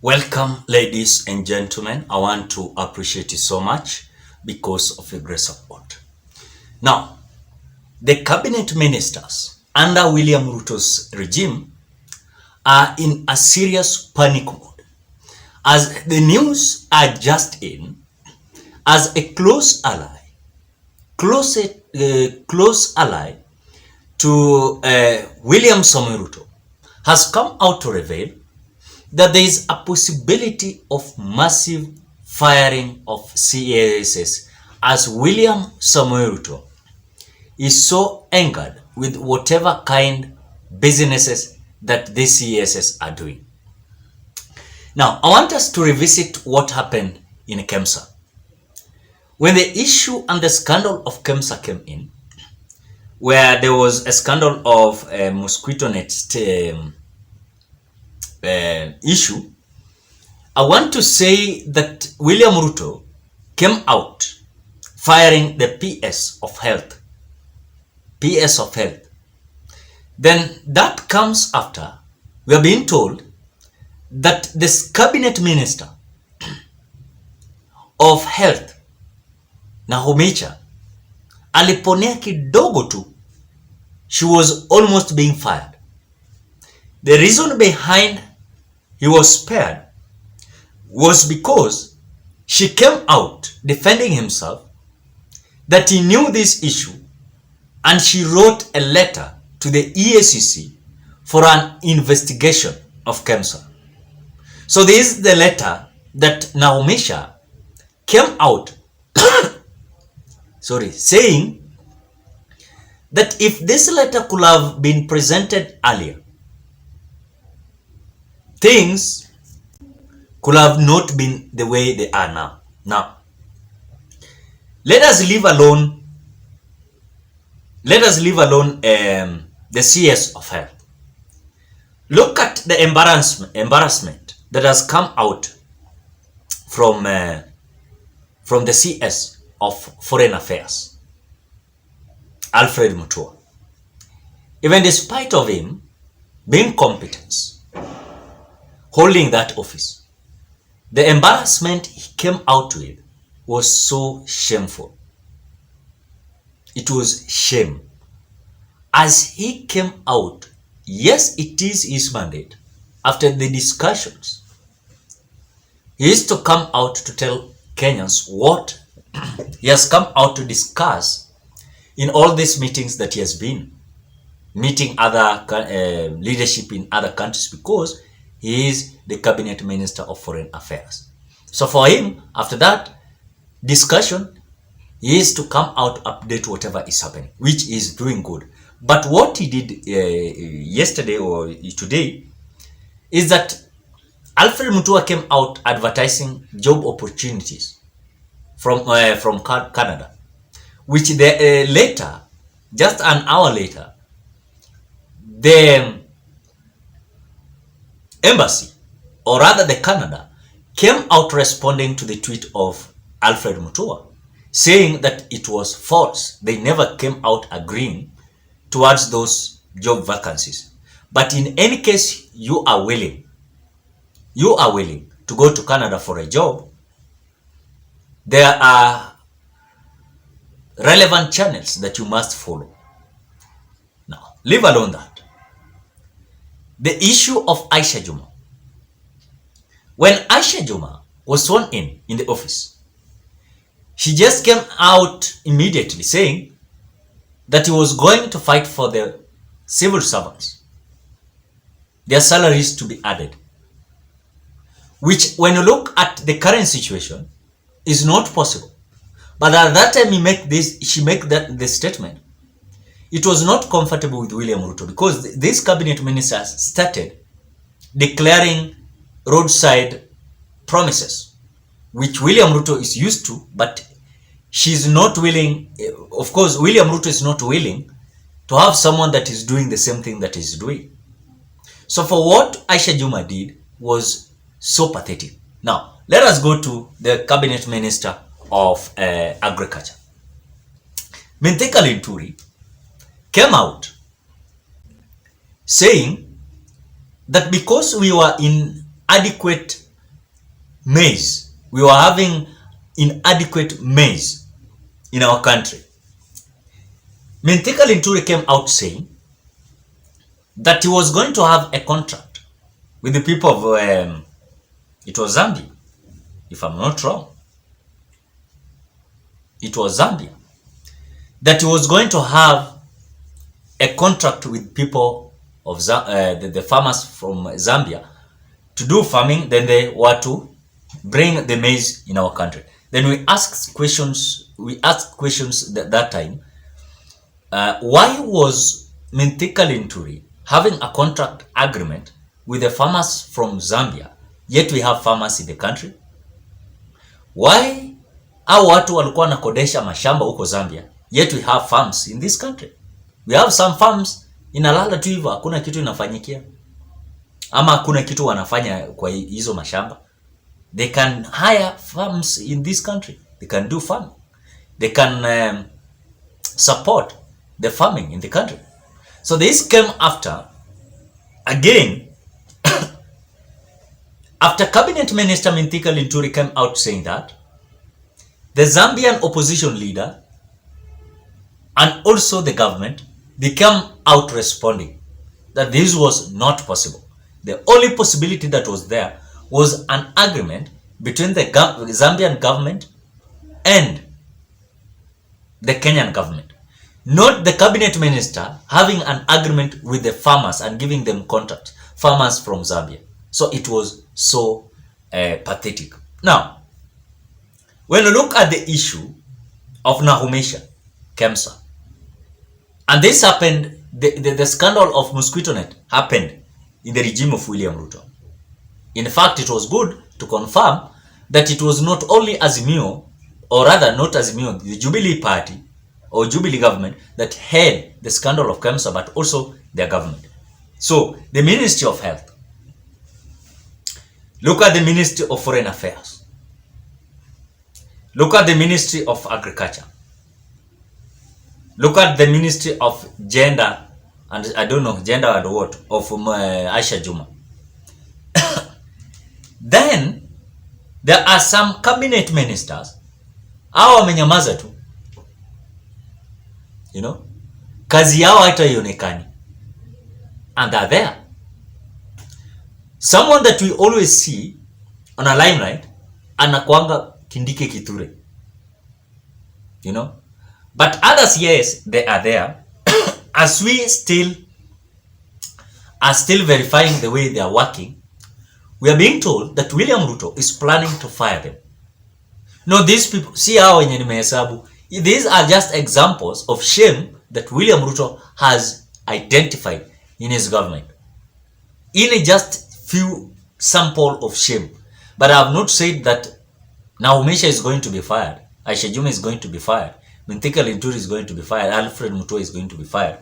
Welcome, ladies and gentlemen. I want to appreciate you so much because of your great support. Now, the cabinet ministers under William Ruto's regime are in a serious panic mode as the news are just in as a close ally to William Samoei Ruto has come out to reveal that there is a possibility of massive firing of CSS as William Samoei Ruto is so angered with whatever kind businesses that the CSS are doing. Now, I want us to revisit what happened in KEMSA. When the issue and the scandal of KEMSA came in, where there was a scandal of mosquito net issue, I want to say that William Ruto came out firing the PS of health. Then that comes after we are being told that this cabinet minister of health Nahomicha aliponea kidogo tu, she was almost being fired. The reason behind he was spared was because she came out defending himself that he knew this issue, and she wrote a letter to the EACC for an investigation of KEMSA. So this is the letter that Nahomicha came out saying that if this letter could have been presented earlier, things could have not been the way they are now. Now, let us leave alone the CS of health. Look at the embarrassment that has come out from the CS of Foreign Affairs, Alfred Mutua. Even despite of him being competent, holding that office, the embarrassment he came out with was so shameful. It was shame. As he came out, yes, it is his mandate. After the discussions, he is to come out to tell Kenyans what he has come out to discuss in all these meetings that he has been meeting other leadership in other countries, because he is the cabinet minister of foreign affairs. So for him, after that discussion, he is to come out, update whatever is happening, which is doing good. But what he did yesterday or today is that Alfred Mutua came out advertising job opportunities from Canada, which later, just an hour later, the embassy, or rather the Canada, came out responding to the tweet of Alfred Mutua, saying that it was false. They never came out agreeing towards those job vacancies. But in any case, you are willing to go to Canada for a job, there are relevant channels that you must follow. Now, leave alone that. The issue of Aisha Juma. When Aisha Juma was sworn in the office, she just came out immediately saying that he was going to fight for the civil servants, their salaries to be added. Which, when you look at the current situation, is not possible. But at that time she made the statement, it was not comfortable with William Ruto, because these cabinet ministers started declaring roadside promises, which William Ruto is used to, but she's not willing. Of course, William Ruto is not willing to have someone that is doing the same thing that he's doing. So for what Aisha Juma did was so pathetic. Now, let us go to the cabinet minister of agriculture. Mithika Linturi came out saying that because we were in adequate maize. We were having inadequate maize in our country. Mithika Linturi came out saying that he was going to have a contract with the people of, it was Zambia, if I'm not wrong. It was Zambia. That he was going to have a contract with people of the farmers from Zambia to do farming. Then they were to bring the maize in our country. Then we asked questions. That time. Why was Mithika Linturi having a contract agreement with the farmers from Zambia, yet we have farmers in the country? Why hao watu walikuwa nakodesha mashamba huko Zambia, yet we have farms in this country? We have some farms inalala tu hivyo, hakuna kitu inafanyikia, ama hakuna kitu wanafanya kwa hizo mashamba. They can hire farms in this country. They can do farming. They can support the farming in the country. So this came after, again, after Cabinet Minister Mithika Linturi came out saying that the Zambian opposition leader and also the government became out responding that this was not possible. The only possibility that was there was an agreement between the Zambian government and the Kenyan government. Not the cabinet minister having an agreement with the farmers and giving them contract, farmers from Zambia. So it was so pathetic. Now, when you look at the issue of Nahumesha, Kemsa, and this happened, the scandal of mosquito net happened in the regime of William Ruto. In fact, it was good to confirm that it was not only Azimio, or rather not Azimio, the Jubilee Party or Jubilee government that had the scandal of Kemsa, but also their government. So, the Ministry of Health. Look at the Ministry of Foreign Affairs. Look at the Ministry of Agriculture. Look at the Ministry of Gender, and I don't know, gender and what, of Aisha Juma. Then, there are some cabinet ministers, hao wamenyamaza tu. You know, kazi yao hata ionekani. And they're there. Someone that we always see on a limelight, anakuanga Kindike Kithure. You know, but others, yes, they are there. As we are still verifying the way they are working, we are being told that William Ruto is planning to fire them. No, these people, see how wenye nimehesabu, these are just examples of shame that William Ruto has identified in his government. In just few sample of shame. But I have not said that Nahumesha is going to be fired, Aisha Juma is going to be fired, Mithika Linturi is going to be fired, Alfred Mutua is going to be fired.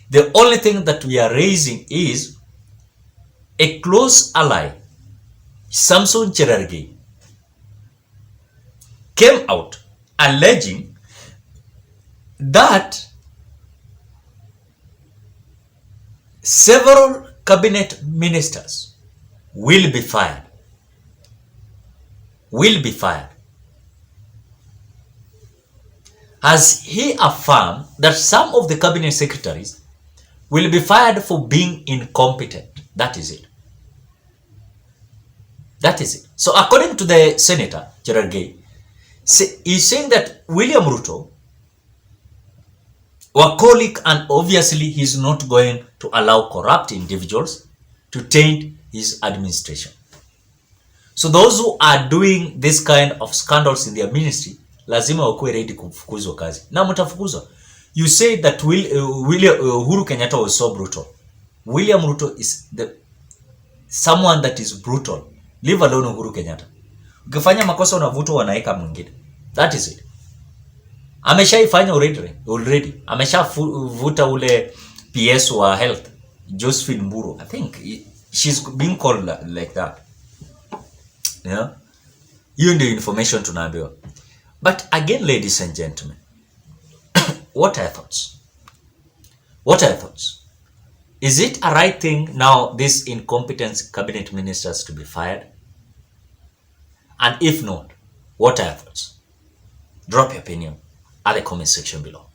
The only thing that we are raising is a close ally, Samson Cherargei, came out alleging that several cabinet ministers will be fired. Has he affirmed that some of the cabinet secretaries will be fired for being incompetent? That is it. So according to the Senator, Cherargei, he's saying that William Ruto, workaholic, and obviously he's not going to allow corrupt individuals to taint his administration. So those who are doing this kind of scandals in their ministry, lazima wakuwe ready kufukuzwa kazi. Na mtafukuzwa. You say that Uhuru Kenyatta was so brutal. William Ruto is someone that is brutal. Leave alone Uhuru Kenyatta. Ukifanya makosa unavutwa wanaeka mwingine. That is it. Ameshaifanya already. Ameshavuta ule PS wa health, Josephine Mburu. I think she's being called like that. Yeah. Hiyo ndio information tunaambiwa. But again, ladies and gentlemen, what are your thoughts? Is it a right thing now, these incompetent cabinet ministers to be fired? And if not, what are your thoughts? Drop your opinion at the comment section below.